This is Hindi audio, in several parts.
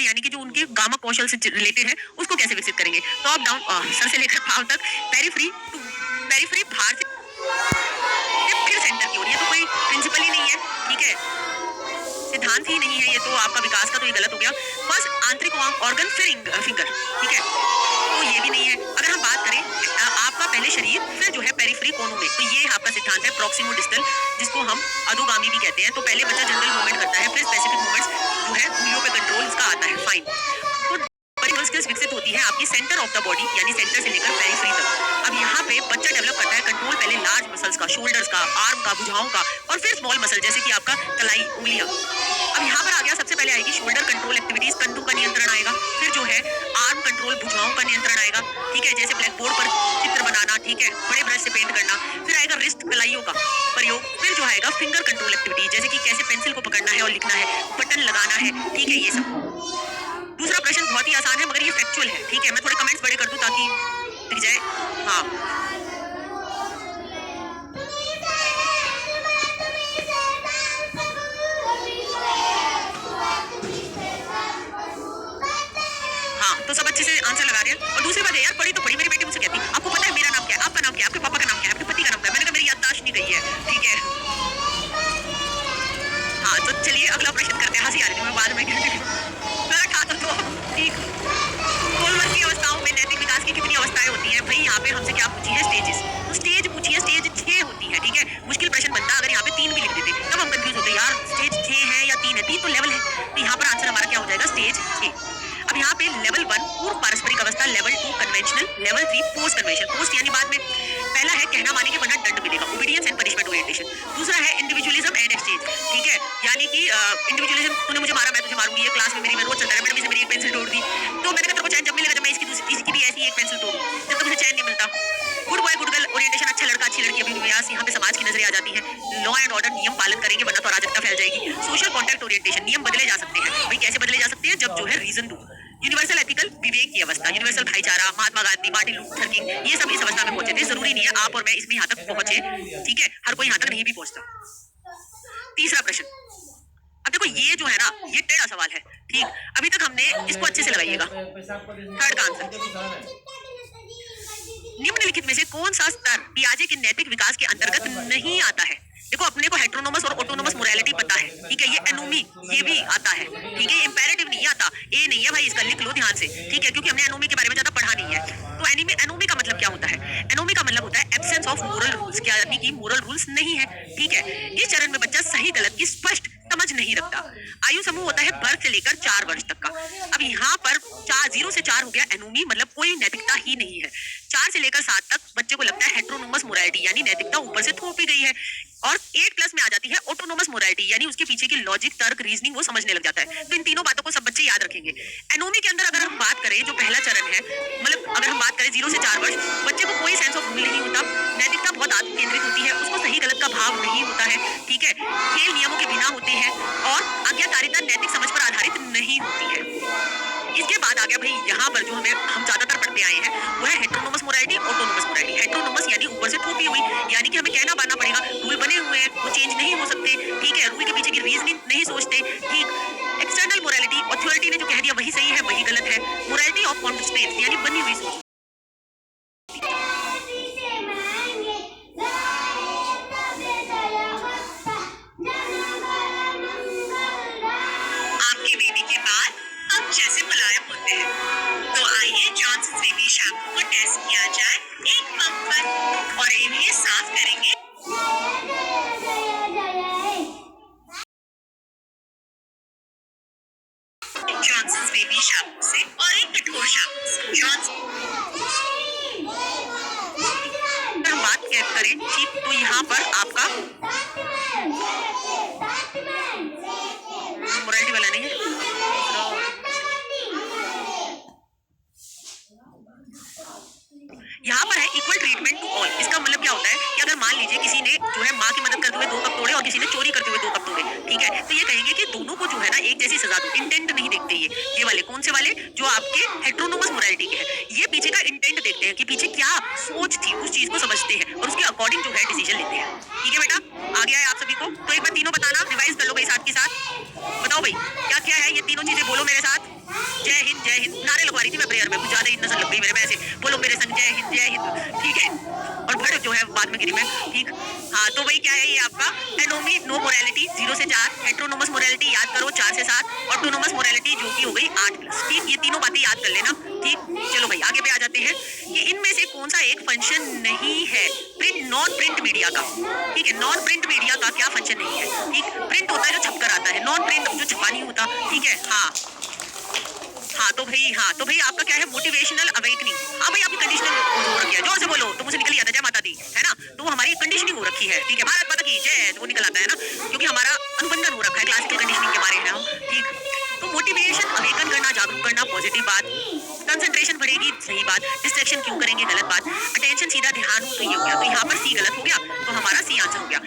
यानी कि जो उनके गामा कौशल से रिलेटेड है उसको कैसे विकसित करेंगे। टॉप डाउन सर से लेकर पाँव तक, पेरिफ्री टू पेरिफ्री बाहर से फिर सेंटर की ओर। ये तो कोई प्रिंसिपल ही नहीं है, ठीक है, सिद्धांत ही नहीं है, ये तो आपका विकास का तो ये गलत हो गया। फर्स्ट आंतरिक ऑर्गन फिर फिंगर, ठीक है, तो ये भी नहीं है। अगर हम बात करें आपका पहले शरीर फिर जो है पेरिफेरी कोनों में, तो ये आपका सिद्धांत है प्रॉक्सिमो डिस्टल, जिसको हम अधोगामी भी कहते हैं। तो पहले बच्चा जनरल मूवमेंट करता है, फिर स्पेसिफिक मूवमेंट्स जो है उंगलियों पे कंट्रोल इसका आता है, फाइन। तो बड़ी स्किल्स विकसित होती है आपकी सेंटर ऑफ द बॉडी, यानी सेंटर से लेकर पेरिफेरी तक। अब यहाँ पे बच्चा डेवलप करता है कंट्रोल पहले लार्ज मसल्स का, शोल्डर्स का, आर्म का, भुजाओं का, और फिर स्मॉल मसल जैसे कि आपका कलाई, उंगलियां। अब यहाँ पर आ गया, सबसे पहले आएगी शोल्डर कंट्रोल एक्टिविटीज, कंधों का नियंत्रण आएगा, फिर जो है आर्म कंट्रोल, भुजाओं का नियंत्रण आएगा, ठीक है, जैसे ब्लैक बोर्ड पर चित्र बनाना, ठीक है, बड़े ब्रश से पेंट करना, फिर आएगा रिस्ट कलाइयों का प्रयोग, फिर जो आएगा फिंगर कंट्रोल एक्टिविटी, जैसे कि कैसे पेंसिल को पकड़ना है और लिखना है, बटन लगाना है, ठीक है, ये सब। दूसरा प्रश्न बहुत ही आसान है मगर ये फैक्चुअल है, ठीक है, मैं थोड़े कमेंट्स बड़े कर दूं ताकि दिख जाए। हाँ, तो सब अच्छे से आंसर लगा रहे हैं। और दूसरी बात है यार, बड़ी तो बड़ी, मेरी बेटी मुझसे कहती है आपको पता है मेरा नाम क्या है, आपका नाम क्या है, आपके पापा का नाम क्या है, आपके पति का नाम क्या है। मैंने कहा मेरी याददाश्त नहीं गई है, ठीक है। हाँ, तो चलिए अगला प्रश्न करते हैं। हंसी आ रही थी, मैं बाद में मेरा खाता तो ठीक। कोलमर की अवस्थाओं में नैतिक विकास की कितनी अवस्थाएं होती हैं भाई? यहाँ पे हमसे क्या पूछी है, स्टेजेस, तो स्टेज पूछी है, स्टेज 6 होती है, ठीक है। मुश्किल प्रश्न बनता अगर यहाँ पे 3 भी लिख देते, तब हम कंफ्यूज होते यार स्टेज 6 है या 3 है, 3 तो लेवल है, तो यहाँ पर आंसर हमारा क्या हो जाएगा, स्टेज 6। अब यहाँ पे लेवल 1 पूर्व पारस्परिक अवस्था, level 2 conventional, level 3 post convention. Post यानी बाद में, पहला है कहना मानेंगे वरना दंड मिलेगा, ओबीडियंस एंड पनिशमेंट ओरिएंटेशन। दूसरा है इंडिविजुअलिज्म एंड एक्सचेंज, ठीक है, यानी कि इंडिविजुअलिज्म, तूने मुझे मारा मैं तुझे मारूंगी, ये क्लास में मेरी रोज चलता है, मैडम इसने मेरी एक पेंसिल तोड़ दी, तो मैंने कहा तेरे को चैन जब मिलेगा जब मैं इसकी भी ऐसी एक पेंसिल तोड़ूं, जब तक मुझे चैन नहीं मिलता। Good boy good girl orientation, अच्छा लड़का अच्छी लड़की, अभिविन्यास, यहाँ पे समाज की नजरें आ जाती है। लॉ एंड ऑर्डर, नियम पालन करेंगे वरना तो अराजकता फैल जाएगी। सोशल कॉन्टैक्ट ओरिएंटेशन, नियम बदले जा सकते हैं भाई, कैसे बदले जा सकते हैं, जब जो है रीजन दो। यूनिवर्सल एथिकल, विवेक की अवस्था, यूनिवर्सल भाईचारा, Mahatma Gandhi, Martin Luther king, ये सब इस अवस्था में पहुंचे थे। जरूरी नहीं है आप और मैं इसमें यहाँ तक पहुंचे, ठीक है, हर कोई यहाँ तक नहीं भी पहुंचता। तीसरा प्रश्न, अब देखो ये जो है ना, ये टेढ़ा सवाल है, ठीक, अभी तक हमने इसको अच्छे से लगाइएगा। थर्ड का आंसर, निम्नलिखित में से कौन सा स्तर पियाजे के नैतिक विकास के अंतर्गत नहीं आता है? देखो अपने को हेटेरोनोमस और ऑटोनोमस मोरालिटी पता है, ठीक है, ये एनोमी ये भी आता है, ठीक है, इंपेरेटिव नहीं आता, ए नहीं है भाई, इसका लिख लो ध्यान से, ठीक है, क्योंकि हमने एनोमी के बारे में ज्यादा पढ़ा नहीं है। तो एनोमी का मतलब क्या होता है? एनोमी का मतलब होता है एब्सेंस ऑफ मोरल रूल्स, क्या यानी कि मोरल रूल्स नहीं है, ठीक है। इस चरण में बच्चा सही गलत की स्पष्ट समझ नहीं रखता। आयु समूह होता है बर्थ से लेकर 4 वर्ष तक का। अब यहाँ पर 0 से 4 हो गया एनोमी, मतलब कोई नैतिकता ही नहीं है। 4 से लेकर 7 तक बच्चे को लगता है हेटेरोनोमस मोरालिटी, यानी नैतिकता ऊपर से थोपी गई है। और 8 प्लस में आ जाती है ऑटोनोमस मोरालिटी, यानी उसके पीछे की लॉजिक, तर्क, रीजनिंग वो समझने लग जाता है। तो इन तीनों बातों को सब बच्चे याद रखेंगे। एनोमी के अंदर अगर हम बात करें, जो पहला चरण है, मतलब अगर हम बात करें 0 से 4 वर्ष, बच्चे को कोई सेंस ऑफ रूल नहीं होता, नैतिकता बहुत आत्म केंद्रित होती है, उसको सही गलत का भाव नहीं होता है, ठीक है, खेल नियमों के बिना होते हैं और आज्ञाकारिता नैतिक समझ पर आधारित नहीं होती है। इसके बाद आ गया भाई यहाँ पर जो हम ज्यादातर पढ़ते आए हैं वो है हेटेरोनोमस मोरालिटी, ऑटोनोमस मोरालिटी। हेटेरोनोमस यानी ऊपर से थोपी हुई, यानी कि हमें कहना मानना पड़ेगा, रूल बने हुए हैं, वो चेंज नहीं हो सकते, ठीक है, रूल के पीछे की रीजनिंग नहीं सोचते, ठीक। एक्सटर्नल मोरालिटी, अथॉरिटी ने जो कह दिया वही सही है वही गलत है। मोरालिटी ऑफ कॉन्स्टेंट, यानी बनी हुई सोच। आपके बेबी के बाल अब जैसे मुलायम होते हैं, तो आइए जॉनसन बेबी शैम्पू को टेस्ट किया जाए एक पंप पर, और इन्हें साफ करेंगे जॉनसन बेबी शैम्पू से और एक कठोर शैम्पू से। जॉनसन हम बात करें ठीक, तो यहाँ पर आपका मोरालिटी वाला नहीं है, यहाँ पर है इक्वल ट्रीटमेंट टू ऑल। इसका मतलब क्या होता है कि अगर मान लीजिए किसी ने जो है माँ की मदद करते हुए 2 कप तोड़े और किसी ने चोरी करते हुए 2 कप तोड़े, ठीक है, तो ये कहेंगे कि दोनों को जो है ना एक जैसी सजा दो। इंटेंट नहीं देखते ये वाले, कौन से वाले, जो आपके हेटेरोनोमस मोरालिटी के हैं, ये पीछे का इंटेंट देखते हैं कि पीछे क्या सोच थी, उस चीज को समझते हैं और उसके अकॉर्डिंग जो है डिसीजन लेते हैं, ठीक है बेटा। आ गया है आप सभी को, तो एक बार तीनों बताना, रिवाइज कर लो भाई साथ के साथ, बताओ भाई क्या क्या है ये तीनों चीजें, बोलो मेरे साथ। संजय हिंद जय हिंद, ठीक है। और भड़ जो है बाद में गिरी मैं, ठीक। हाँ तो वही क्या है ये आपका एनोमी नो मोरालिटी 0 से 4, हेट्रोनोमस मोरालिटी याद करो 4 से 7, ऑटोनोमस मोरालिटी जो की हो गई 8+, ठीक। ये तीनों बातें याद कर लेना, ठीक। चलो भाई आगे पे आ जाते हैं कि इनमें से कौन सा एक फंक्शन नहीं है प्रिंट नॉन प्रिंट मीडिया का, ठीक है। नॉन प्रिंट मीडिया का क्या फंक्शन नहीं है, ठीक। प्रिंट होता है जो छपकर आता है, नॉन प्रिंट जो छपा नहीं होता, ठीक है। हाँ तो भाई आपका क्या है मोटिवेशनल अवेकनिंग। हाँ भाई आपकी कंडीशनिंग हो रखी है, जोर से बोलो तो मुझे निकल ही आता है, जय माता दी, है ना। तो वो हमारी कंडीशनिंग हो रखी है, ठीक है। भारत माता की जय, तो वो निकल आता है ना, क्योंकि हमारा अनुबंधन हो रखा है क्लासिकल कंडीशनिंग के बारे में हम, ठीक। तो मोटिवेशन अवेकन करना, जागरूक करना, पॉजिटिव बात। कंसंट्रेशन बढ़ेगी, सही बात। डिस्ट्रैक्शन क्यों करेंगे, गलत बात। अटेंशन सीधा ध्यान हो, तो ये हो गया। तो यहाँ पर सी गलत हो गया, तो हमारा सी आंसर हो गया।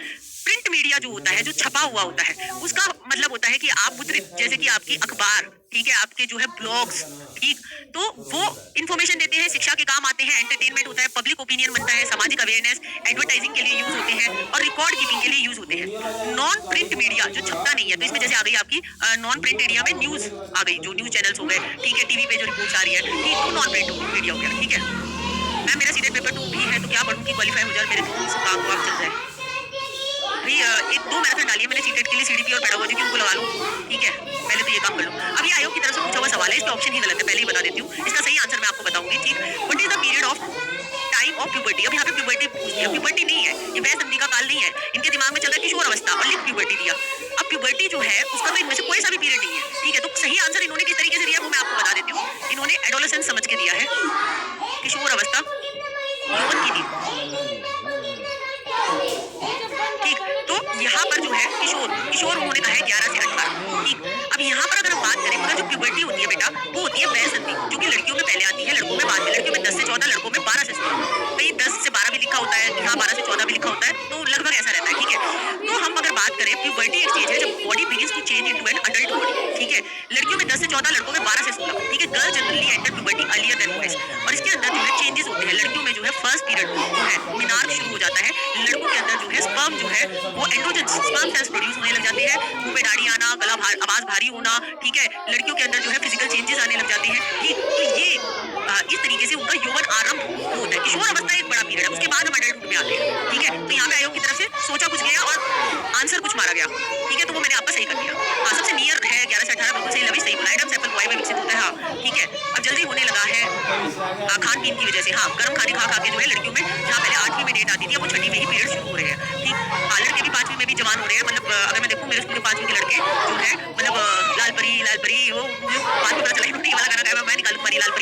प्रिंट मीडिया जो होता है, जो छपा हुआ होता है, उसका मतलब होता है कि आप मुद्रित, जैसे कि आपकी अखबार, ठीक है, आपके जो है ब्लॉग्स, ठीक। तो वो इन्फॉर्मेशन देते हैं, शिक्षा के काम आते हैं, एंटरटेनमेंट होता है, पब्लिक ओपिनियन बनता है, सामाजिक अवेयरनेस, एडवर्टाइजिंग के लिए यूज होते हैं और रिकॉर्ड कीपिंग के लिए यूज होते हैं। नॉन प्रिंट मीडिया जो छपता नहीं है, तो इसमें जैसे आ गई आपकी नॉन प्रिंट एरिया में न्यूज आ गई, जो न्यूज चैनल्स हो गए, ठीक है, टीवी पे जो रिपोर्ट्स आ रही है, ठीक। तो नॉन प्रिंट मीडिया हो गया, ठीक है। मैम मेरा सीधे पेपर 2 भी है, तो क्या पढ़ूं कि क्वालिफाई हो जाए, मेरे दोनों से काम चल जाए। भाई एक 2 मैराथन डाली है मैंने सीटेट के लिए, सीडीपी और पेडागोजी की, उनको लगा लूं, ठीक है। पहले तो ये काम कर लूं। अब ये आयोग की तरफ से पूछा हुआ सवाल है, इसका ऑप्शन ही गलत है, पहले ही बता देती हूँ। इसका सही आंसर मैं आपको बताऊंगी, ठीक। What is the period of time of puberty. अब यहाँ पे प्यूबर्टी पूछ दिया, प्यूबर्टी नहीं है, ये वह संधि का काल नहीं है। इनके दिमाग में चल रहा है किशोर अवस्था और लिख प्यूबर्टी दिया। अब प्यूबर्टी जो है उसका तो इनमें से कोई सा भी पीरियड नहीं है, ठीक है। तो सही आंसर इन्होंने किस तरीके से दिया वो मैं आपको बता देती हूँ। इन्होंने एडोलेसेंस समझ के दिया है, किशोर अवस्था यौवन की थी, ठीक। तो यहाँ पर जो है किशोर किशोर उन्होंने कहा है 11 से 18, ठीक। अब यहाँ पर अगर हम बात करें, जो प्यूबर्टी होती है बेटा, वो होती है वह संधि जो कि लड़कियों में पहले आती है, लड़कों में बाद में। लड़कियों में 10 से 14, लड़कों में 12 से 16। भाई 10 से 12 भी लिखा होता है, यहाँ 12 से 14 भी लिखा होता है, तो लगभग ऐसा रहता है, ठीक है। तो हम अगर बात करें, प्यूबर्टी एक स्टेज है जब body begins to change into an adult body, ठीक है। लड़कियों में 10 से 14, लड़कों में 12 से 16, ठीक है। Girl generally enter puberty earlier than boys, और इसके अंदर जो है चेंजेस होते हैं। लड़कियों में जो है फर्स्ट पीरियड जो है मिनार्क शुरू हो जाता है, लड़कों के अंदर जो है स्पर्म जो है वो एंड्रोजन स्पर्म सेल्स प्रोड्यूस होने लग जाते हैं, मुंह पे दाढ़ी आना, आवाज भारी होना, ठीक है। लड़कियों के अंदर जो है फिजिकल चेंजेस आने लग जाते हैं, ठीक। तो ये इस तरीके से उनका यौवन आरंभ होता है। किशोर अवस्था एक बड़ा पीरियड है, उसके बाद हम अडल्टहुड में आते हैं, ठीक है। तो यहाँ पे आयोग की तरफ से सोचा कुछ गया और आंसर कुछ मारा गया, ठीक है। तो वो मैंने आपका सही कर दिया। हाँ सबसे नियर है 11 से 18, बिल्कुल सही लवी, सही बोला। एडम सैपल बॉय में विकसित होता है, हाँ ठीक है। अब जल्दी होने लगा है खान पीन की वजह से, हाँ गर्म खाने खा खा के जो है लड़कियों में जहाँ पहले 8वीं में डेट आती थी, अब वो 6वीं में ही पीरियड शुरू हो रहे हैं, ठीक। हाँ लड़के भी 5वीं में भी जवान हो रहे हैं। मतलब अगर मैं देखूँ मेरे स्कूल के 5वीं के लड़के जो है, मतलब लाल परी वो